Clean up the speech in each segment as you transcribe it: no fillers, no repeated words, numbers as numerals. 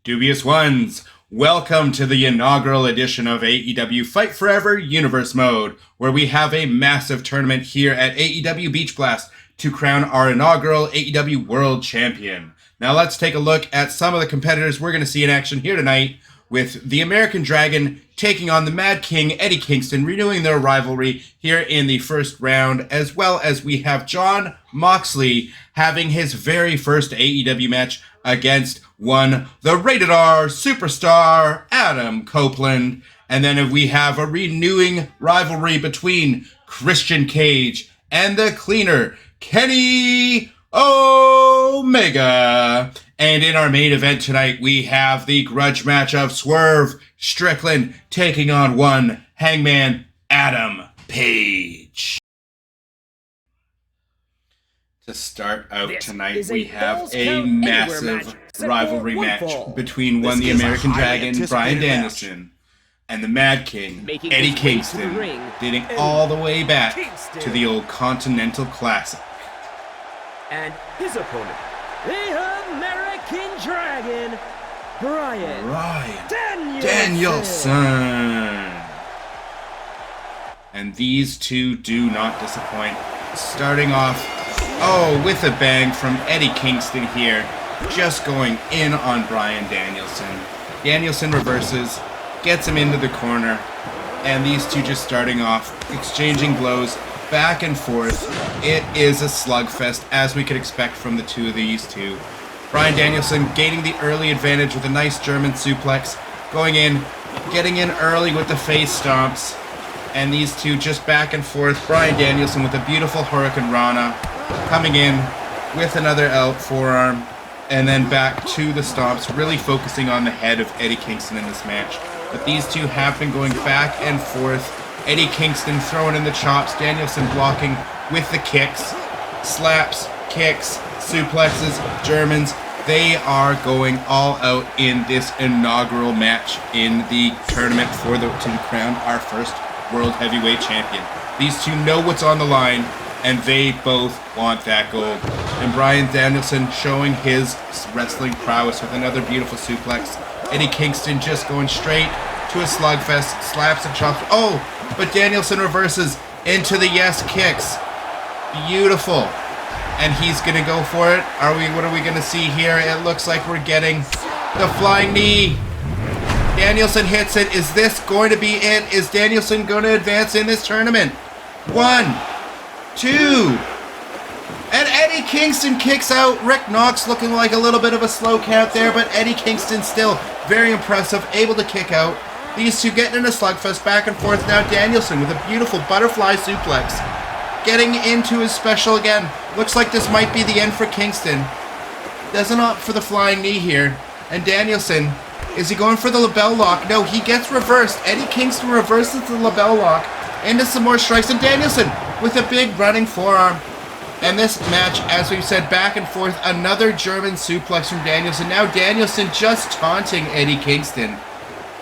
Dubious ones, welcome to the inaugural edition of AEW Fight Forever Universe Mode, where we have a massive tournament here at AEW Beach Blast to crown our inaugural AEW World Champion. Now let's take a look at some of the competitors we're going to see in action here tonight, with the American Dragon taking on the Mad King, Eddie Kingston, renewing their rivalry here in the first round, as well as we have Jon Moxley having his very first AEW match against the Rated R superstar, Adam Copeland. And then we have a renewing rivalry between Christian Cage and the Cleaner, Kenny Omega. And in our main event tonight, we have the grudge match of Swerve Strickland taking on Hangman Adam Page. To start out tonight, we have a massive rivalry match between the American Dragon, Bryan Danielson, and the Mad King, Eddie Kingston, dating all the way back to the old Continental Classic. And his opponent, the American Dragon, Bryan Danielson. And these two do not disappoint. Starting off, with a bang from Eddie Kingston here, just going in on Bryan Danielson. Danielson reverses, gets him into the corner, and these two just starting off, exchanging blows back and forth. It is a slugfest, as we could expect from the two of these two. Bryan Danielson gaining the early advantage with a nice German suplex, going in, getting in early with the face stomps, and these two just back and forth. Bryan Danielson with a beautiful Hurricane Rana, coming in with another out forearm, and then back to the stomps, really focusing on the head of Eddie Kingston in this match. But these two have been going back and forth. Eddie Kingston throwing in the chops, Danielson blocking with the kicks, slaps, kicks, suplexes, Germans. They are going all out in this inaugural match in the tournament to crown our first World Heavyweight Champion. These two know what's on the line, and they both want that gold. And Bryan Danielson showing his wrestling prowess with another beautiful suplex. Eddie Kingston just going straight to a slugfest, slaps and chops. But Danielson reverses into the yes kicks. Beautiful. And he's going to go for it. What are we going to see here? It looks like we're getting the flying knee. Danielson hits it. Is this going to be it? Is Danielson going to advance in this tournament? 1, 2. And Eddie Kingston kicks out. Rick Knox looking like a little bit of a slow count there, but Eddie Kingston still very impressive, able to kick out. These two getting in a slugfest back and forth. Now Danielson with a beautiful butterfly suplex, getting into his special again. Looks like this might be the end for Kingston. Doesn't opt for the flying knee here. And Danielson, is he going for the label lock? No, he gets reversed. Eddie Kingston reverses the label lock into some more strikes. And Danielson with a big running forearm. And this match, as we've said, back and forth. Another German suplex from Danielson. Now Danielson just taunting Eddie Kingston.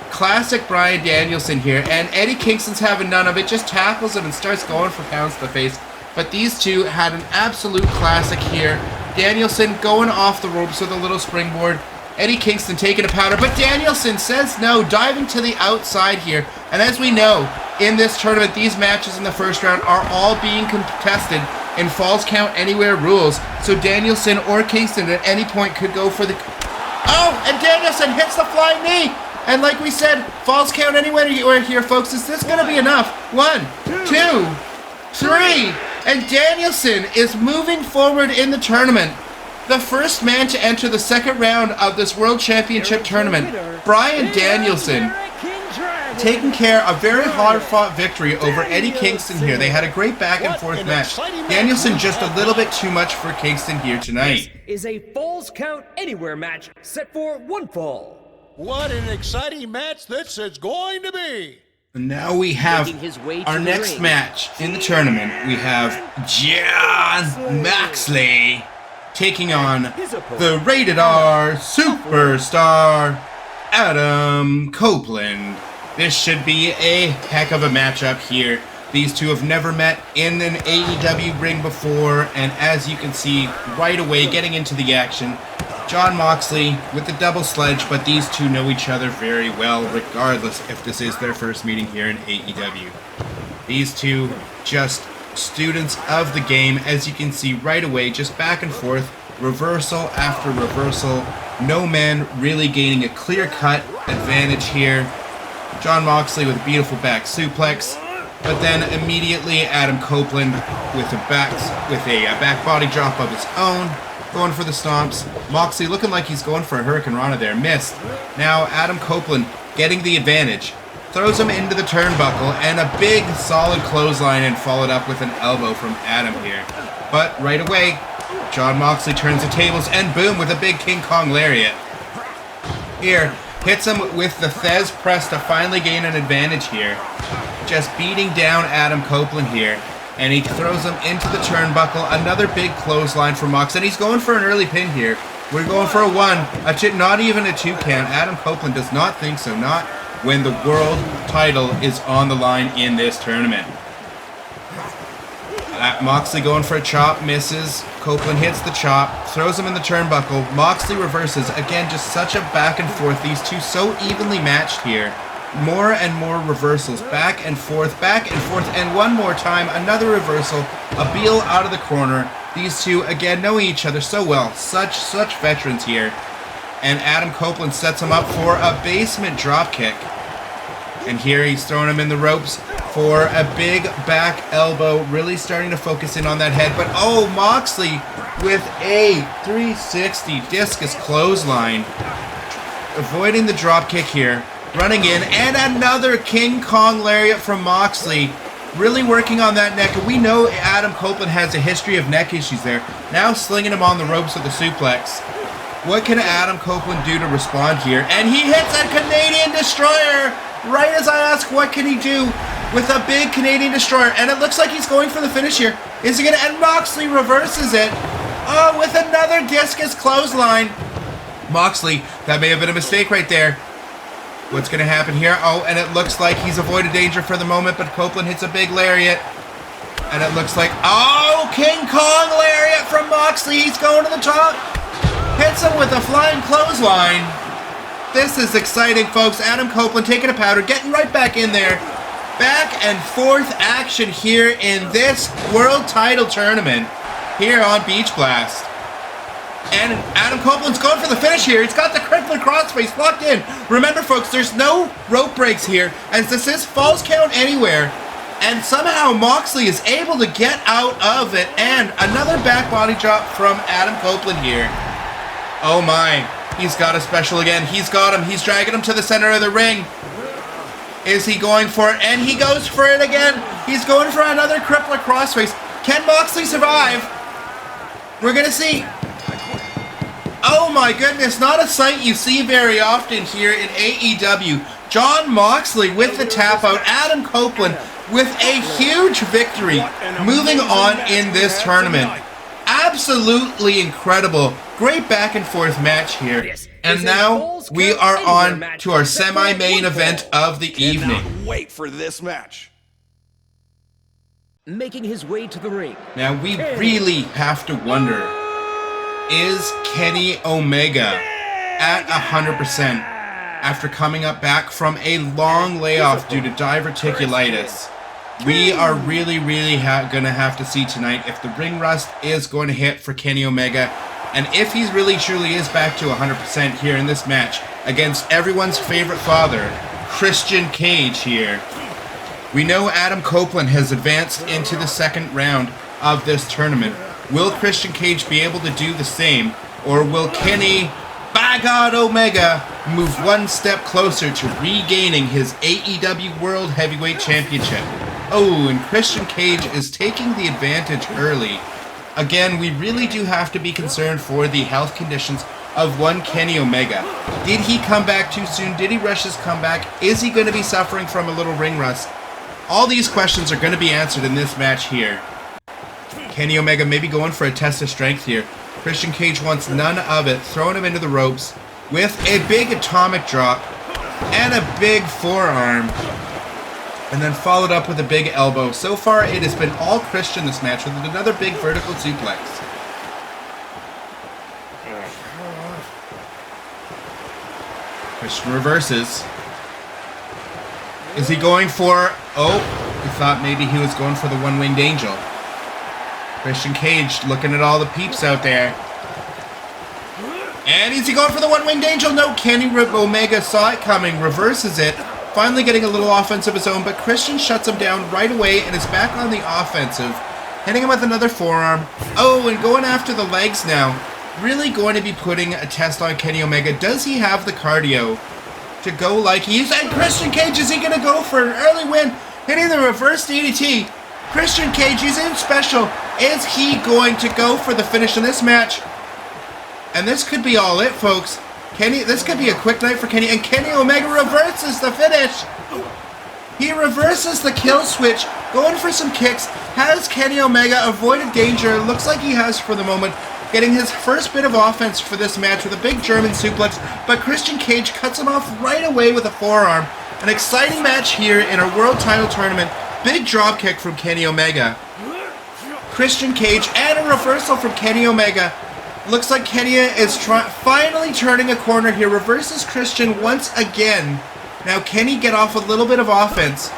Classic Bryan Danielson here. And Eddie Kingston's having none of it. Just tackles him and starts going for pounds to the face. But these two had an absolute classic here. Danielson going off the ropes with a little springboard. Eddie Kingston taking a powder, but Danielson says no, diving to the outside here. And as we know, in this tournament, these matches in the first round are all being contested in Falls Count Anywhere rules. So Danielson or Kingston at any point could go for the... and Danielson hits the flying knee! And like we said, Falls Count Anywhere here, folks. Is this going to be enough? 1, 2, 3. And Danielson is moving forward in the tournament. The first man to enter the second round of this World Championship tournament, Bryan Danielson, taking care of a very hard-fought victory over Eddie Kingston here. They had a great back-and-forth match. Danielson just a little bit too much for Kingston here tonight. This is a Falls Count Anywhere match set for 1 fall. What an exciting match this is going to be! And now we have our next match in the tournament. We have Jon Moxley taking on the Rated R superstar, Adam Copeland. This should be a heck of a matchup here. These two have never met in an AEW ring before, and as you can see right away, getting into the action, Jon Moxley with the double sledge, but these two know each other very well, regardless if this is their first meeting here in AEW. These two just students of the game, as you can see right away, just back and forth, reversal after reversal. No man really gaining a clear-cut advantage here. Jon Moxley with a beautiful back suplex, but then immediately Adam Copeland with a back body drop of his own, going for the stomps. Moxley looking like he's going for a Hurricane Rana there, missed. Now Adam Copeland getting the advantage, throws him into the turnbuckle, and a big solid clothesline, and followed up with an elbow from Adam here. But right away, Jon Moxley turns the tables, and boom, with a big King Kong lariat. Here, hits him with the Thez press to finally gain an advantage here. Just beating down Adam Copeland here. And he throws him into the turnbuckle. Another big clothesline for Mox. And he's going for an early pin here. We're going for a 1. Not even a 2 count. Adam Copeland does not think so. Not when the world title is on the line in this tournament. Moxley going for a chop. Misses. Copeland hits the chop. Throws him in the turnbuckle. Moxley reverses. Again, just such a back and forth. These two so evenly matched here. More and more reversals, back and forth, and one more time, another reversal, a Beal out of the corner. These two, again, knowing each other so well, such veterans here. And Adam Copeland sets him up for a basement dropkick. And here he's throwing him in the ropes for a big back elbow, really starting to focus in on that head. But oh, Moxley with a 360 discus clothesline, avoiding the dropkick here. Running in, and another King Kong lariat from Moxley. Really working on that neck. We know Adam Copeland has a history of neck issues there. Now slinging him on the ropes with the suplex. What can Adam Copeland do to respond here? And he hits a Canadian Destroyer! Right as I ask, what can he do with a big Canadian Destroyer? And it looks like he's going for the finish here. Is he gonna? And Moxley reverses it. Oh, with another discus clothesline. Moxley, that may have been a mistake right there. What's going to happen here? Oh, and it looks like he's avoided danger for the moment, but Copeland hits a big lariat. And it looks like, oh, King Kong lariat from Moxley. He's going to the top. Hits him with a flying clothesline. This is exciting, folks. Adam Copeland taking a powder, getting right back in there. Back and forth action here in this world title tournament here on Beach Blast. And Adam Copeland's going for the finish here. He's got the crippling crossface locked in. Remember, folks, there's no rope breaks here, as this is falls count anywhere. And somehow Moxley is able to get out of it. And another back body drop from Adam Copeland here. Oh my, he's got a special again. He's got him. He's dragging him to the center of the ring. Is he going for it? And he goes for it again. He's going for another crippler crossface. Can Moxley survive? We're going to see. Oh my goodness, not a sight you see very often here in AEW. Jon Moxley with the tap out. Adam Copeland with a huge victory. Moving on in this tournament. Absolutely incredible. Great back and forth match here. And now we are on to our semi-main event of the evening. Wait for this match. Making his way to the ring. Now we really have to wonder, is Kenny Omega at 100% after coming up back from a long layoff due to diverticulitis? We are really going to have to see tonight if the ring rust is going to hit for Kenny Omega, and if he really truly is back to 100% here in this match against everyone's favorite father, Christian Cage here. We know Adam Copeland has advanced into the second round of this tournament. Will Christian Cage be able to do the same, or will Kenny, by God, Omega, move one step closer to regaining his AEW World Heavyweight Championship? Oh, and Christian Cage is taking the advantage early. Again, we really do have to be concerned for the health conditions of one Kenny Omega. Did he come back too soon? Did he rush his comeback? Is he going to be suffering from a little ring rust? All these questions are going to be answered in this match here. Kenny Omega maybe going for a test of strength here. Christian Cage wants none of it, throwing him into the ropes with a big atomic drop and a big forearm, and then followed up with a big elbow. So far, it has been all Christian this match with another big vertical suplex. Christian reverses. Is he going for... Oh, he thought maybe he was going for the one-winged angel. Christian Cage looking at all the peeps out there. And is he going for the one-winged angel? No, Kenny Omega saw it coming, reverses it. Finally getting a little offense of his own, but Christian shuts him down right away and is back on the offensive. Hitting him with another forearm. Oh, and going after the legs now. Really going to be putting a test on Kenny Omega. Does he have the cardio to go like he's... And Christian Cage, is he going to go for an early win? Hitting the reverse DDT. Christian Cage, he's in special. Is he going to go for the finish in this match? And this could be all it, folks. This could be a quick night for Kenny. And Kenny Omega reverses the finish. He reverses the kill switch, going for some kicks. Has Kenny Omega avoided danger? Looks like he has for the moment. Getting his first bit of offense for this match with a big German suplex. But Christian Cage cuts him off right away with a forearm. An exciting match here in a world title tournament. Big drop kick from Kenny Omega. Christian Cage and a reversal from Kenny Omega. Looks like Kenny is finally turning a corner here. Reverses Christian once again. Now Kenny get off a little bit of offense.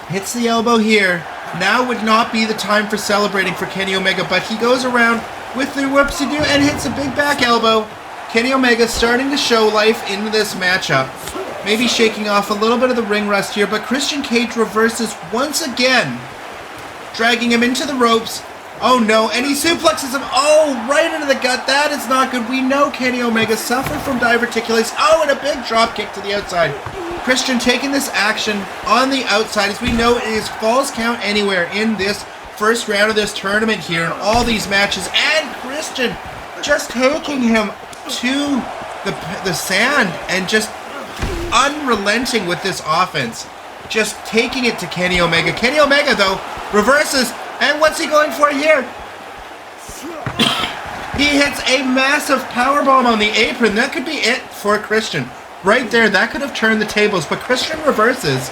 Hits the elbow here. Now would not be the time for celebrating for Kenny Omega, but he goes around with the whoopsie-doo and hits a big back elbow. Kenny Omega starting to show life into this matchup. Maybe shaking off a little bit of the ring rust here, but Christian Cage reverses once again. Dragging him into the ropes. Oh no, and he suplexes him. Oh, right into the gut. That is not good. We know Kenny Omega suffered from diverticulitis. Oh, and a big drop kick to the outside. Christian taking this action on the outside. As we know, it is falls count anywhere in this first round of this tournament here in all these matches. And Christian just taking him to the sand and just unrelenting with this offense. Just taking it to Kenny Omega. Kenny Omega, though, reverses. And what's he going for here? He hits a massive powerbomb on the apron. That could be it for Christian. Right there, that could have turned the tables. But Christian reverses.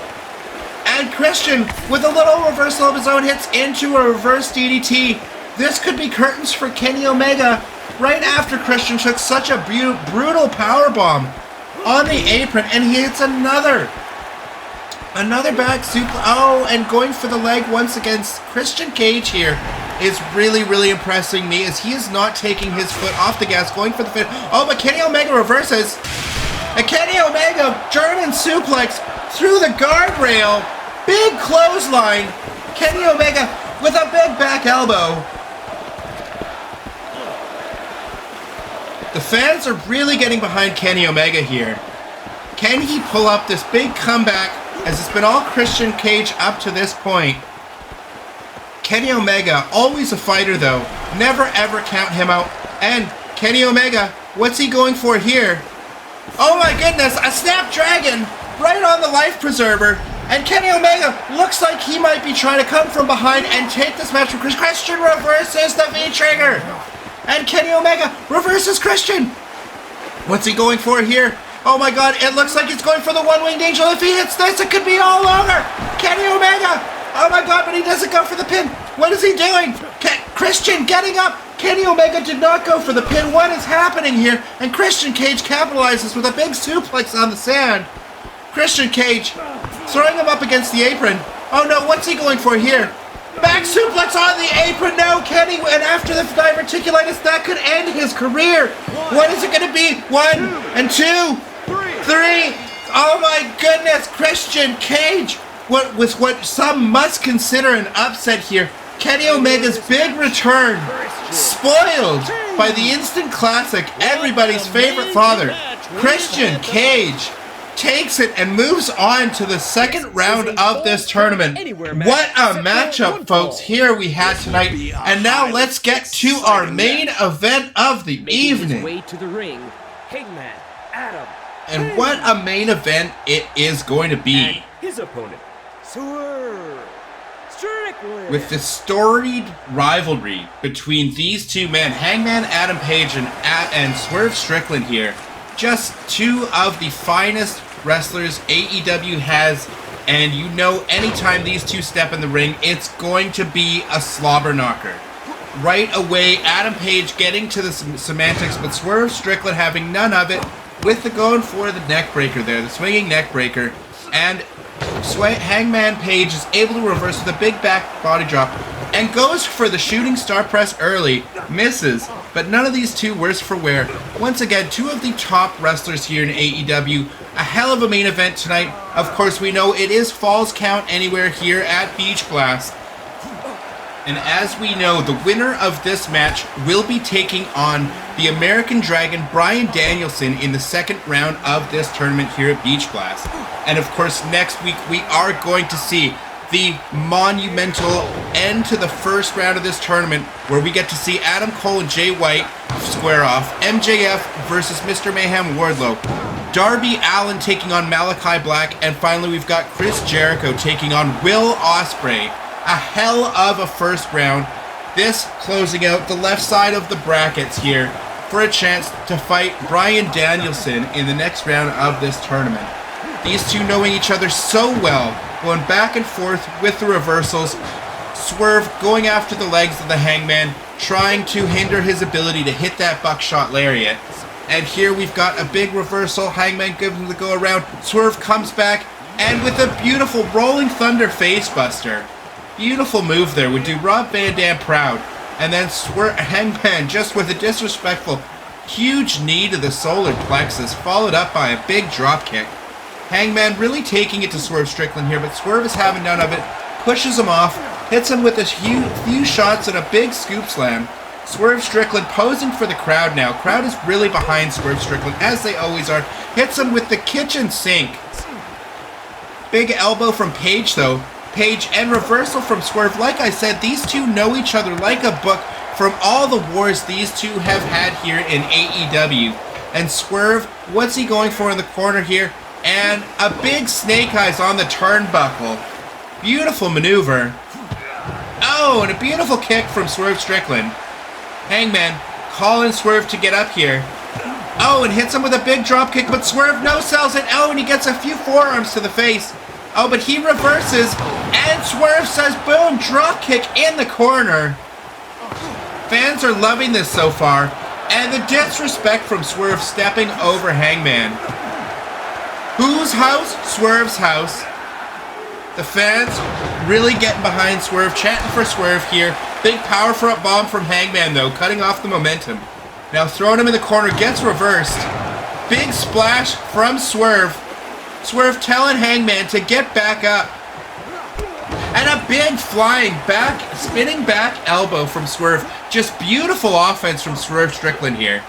And Christian, with a little reversal of his own, hits into a reverse DDT. This could be curtains for Kenny Omega. Right after Christian took such a brutal powerbomb on the apron. And he hits another back suplex. Oh, and going for the leg once again. Christian Cage here is really, really impressing me as he is not taking his foot off the gas, going for the fit. Oh, but Kenny Omega reverses. And Kenny Omega, German suplex through the guardrail. Big clothesline. Kenny Omega with a big back elbow. The fans are really getting behind Kenny Omega here. Can he pull up this big comeback? As it's been all Christian Cage up to this point. Kenny Omega, always a fighter though. Never ever count him out. And Kenny Omega, what's he going for here? Oh my goodness, a Snapdragon right on the life preserver. And Kenny Omega looks like he might be trying to come from behind and take this match from Christian. Christian reverses the V-trigger. And Kenny Omega reverses Christian. What's he going for here? Oh my god, it looks like he's going for the one-winged angel. If he hits this, it could be all over. Kenny Omega. Oh my god, but he doesn't go for the pin. What is he doing? Christian getting up. Kenny Omega did not go for the pin. What is happening here? And Christian Cage capitalizes with a big suplex on the sand. Christian Cage throwing him up against the apron. Oh no, what's he going for here? Back suplex on the apron now, Kenny, and after the diverticulitis, that could end his career. What is it going to be? 1 and 2, 3. Oh my goodness, Christian Cage. What some must consider an upset here. Kenny Omega's big return, spoiled by the instant classic, everybody's favorite father, Christian Cage. Takes it and moves on to the second round of this tournament. What a matchup, folks, here we had tonight. And now let's get to our main event of the evening. Way to the ring, Hangman, Adam. And what a main event it is going to be. And his opponent, Swerve, Strickland. With the storied rivalry between these two men, Hangman Adam Page and Swerve Strickland here. Just two of the finest wrestlers AEW has, and you know anytime these two step in the ring, it's going to be a slobber knocker. Right away, Adam Page getting to the semantics, but Swerve Strickland having none of it. with the going for the neck breaker there, the swinging neck breaker, and Hangman Page is able to reverse with a big back body drop and goes for the shooting star press early, misses, but none of these two worse for wear. Once again, two of the top wrestlers here in AEW, a hell of a main event tonight. Of course, we know it is Falls Count Anywhere here at Beach Blast. And as we know, the winner of this match will be taking on the American Dragon, Bryan Danielson, in the second round of this tournament here at Beach Blast. And of course, next week we are going to see the monumental end to the first round of this tournament, where we get to see Adam Cole and Jay White square off, MJF versus Mr. Mayhem Wardlow, Darby Allin taking on Malachi Black, and finally we've got Chris Jericho taking on Will Ospreay. A hell of a first round. This closing out the left side of the brackets here for a chance to fight Bryan Danielson in the next round of this tournament. These two knowing each other so well, going back and forth with the reversals. Swerve going after the legs of the Hangman, trying to hinder his ability to hit that buckshot lariat. And here we've got a big reversal. Hangman gives him the go around. Swerve comes back, and with a beautiful Rolling Thunder facebuster. Beautiful move there, would do Rob Van Dam proud. And then Hangman just with a disrespectful huge knee to the solar plexus, followed up by a big drop kick. Hangman really taking it to Swerve Strickland here, but Swerve is having none of it, pushes him off, hits him with a few shots and a big scoop slam. Swerve Strickland posing for the crowd now. Crowd is really behind Swerve Strickland, as they always are. Hits him with the kitchen sink. Big elbow from Page though. Page and reversal from Swerve. Like I said, these two know each other like a book from all the wars these two have had here in AEW. And Swerve, what's he going for in the corner here? And a big snake eyes on the turnbuckle. Beautiful maneuver. Oh, and a beautiful kick from Swerve Strickland. Hangman calling Swerve to get up here. Oh, and hits him with a big drop kick, but Swerve no-sells it. Oh, and he gets a few forearms to the face. Oh, but he reverses, and Swerve says, boom, drop kick in the corner. Fans are loving this so far, and the disrespect from Swerve stepping over Hangman. Whose house? Swerve's house. The fans really getting behind Swerve, chanting for Swerve here. Big power front bomb from Hangman, though, cutting off the momentum. Now throwing him in the corner, gets reversed. Big splash from Swerve. Swerve telling Hangman to get back up. And a big flying back, spinning back elbow from Swerve. Just beautiful offense from Swerve Strickland here.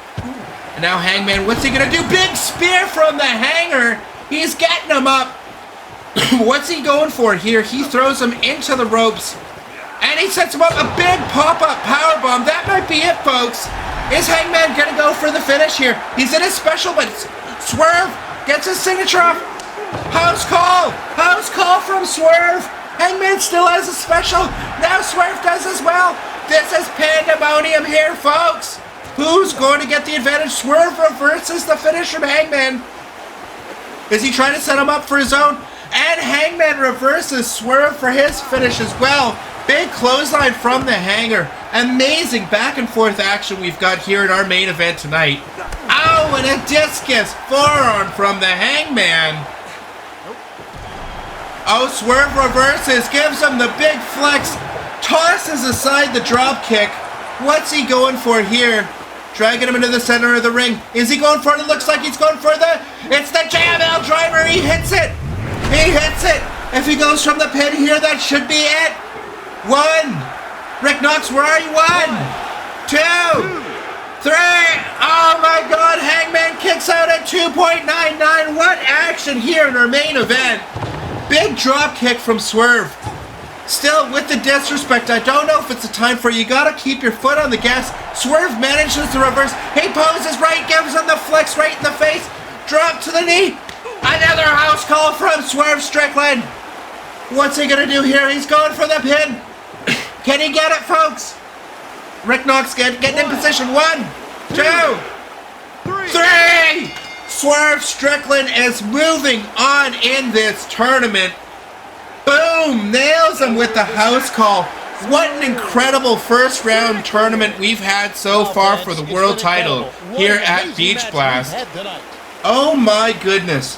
And now Hangman, what's he gonna do? Big spear from the hanger. He's getting him up. What's he going for here? He throws him into the ropes. And he sets him up a big pop-up powerbomb. That might be it, folks. Is Hangman gonna go for the finish here? He's in his special, but Swerve gets his signature off. House call! House call from Swerve! Hangman still has a special. Now Swerve does as well. This is pandemonium here, folks. Who's going to get the advantage? Swerve reverses the finish from Hangman. Is he trying to set him up for his own? And Hangman reverses Swerve for his finish as well. Big clothesline from the hanger. Amazing back and forth action we've got here in our main event tonight. Oh, and a discus forearm from the Hangman. Oh, Swerve reverses, gives him the big flex, tosses aside the drop kick. What's he going for here? Dragging him into the center of the ring. Is he going for it? It looks like he's going for it's the JML driver. He hits it. He hits it. If he goes from the pin here, that should be it. 1. Rick Knox, where are you? 1, 2, 3. Oh my God, Hangman kicks out at 2.99. What action here in our main event. Big drop kick from Swerve. Still with the disrespect. I don't know if it's a time for you. Gotta keep your foot on the gas. Swerve manages to reverse. He poses right, gives him the flex right in the face. Drop to the knee. Another house call from Swerve Strickland. What's he gonna do here? He's going for the pin. Can he get it, folks? Rick Knox getting in position. 1, 2, 3. Swerve Strickland is moving on in this tournament. Boom! Nails him with the house call. What an incredible first round tournament we've had so far for the world title here at Beach Blast. Oh my goodness.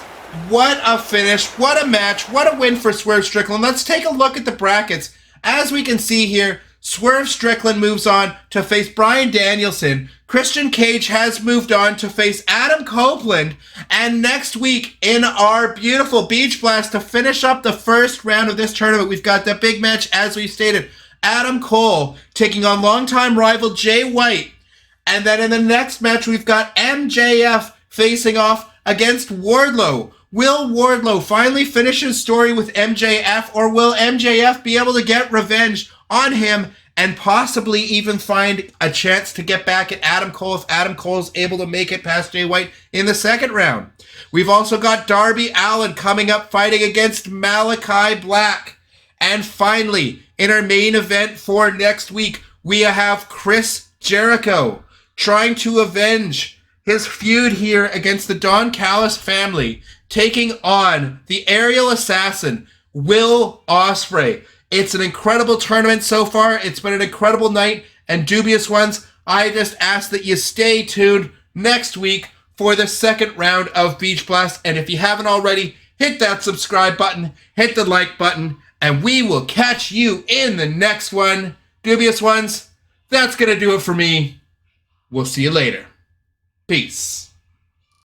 What a finish, what a match, what a win for Swerve Strickland. Let's take a look at the brackets. As we can see here, Swerve Strickland moves on to face Bryan Danielson. Christian Cage has moved on to face Adam Copeland. And next week in our beautiful Beach Blast to finish up the first round of this tournament, we've got the big match, as we stated, Adam Cole taking on longtime rival Jay White. And then in the next match, we've got MJF facing off against Wardlow. Will Wardlow finally finish his story with MJF, or will MJF be able to get revenge on him and possibly even find a chance to get back at Adam Cole if Adam Cole's able to make it past Jay White in the second round? We've also got Darby Allin coming up fighting against Malachi Black. And finally, in our main event for next week, we have Chris Jericho trying to avenge his feud here against the Don Callis family, taking on the aerial assassin, Will Ospreay. It's an incredible tournament so far. It's been an incredible night, and dubious ones, I just ask that you stay tuned next week for the second round of Beach Blast. And if you haven't already, hit that subscribe button, hit the like button, and we will catch you in the next one. Dubious ones, that's going to do it for me. We'll see you later. Peace.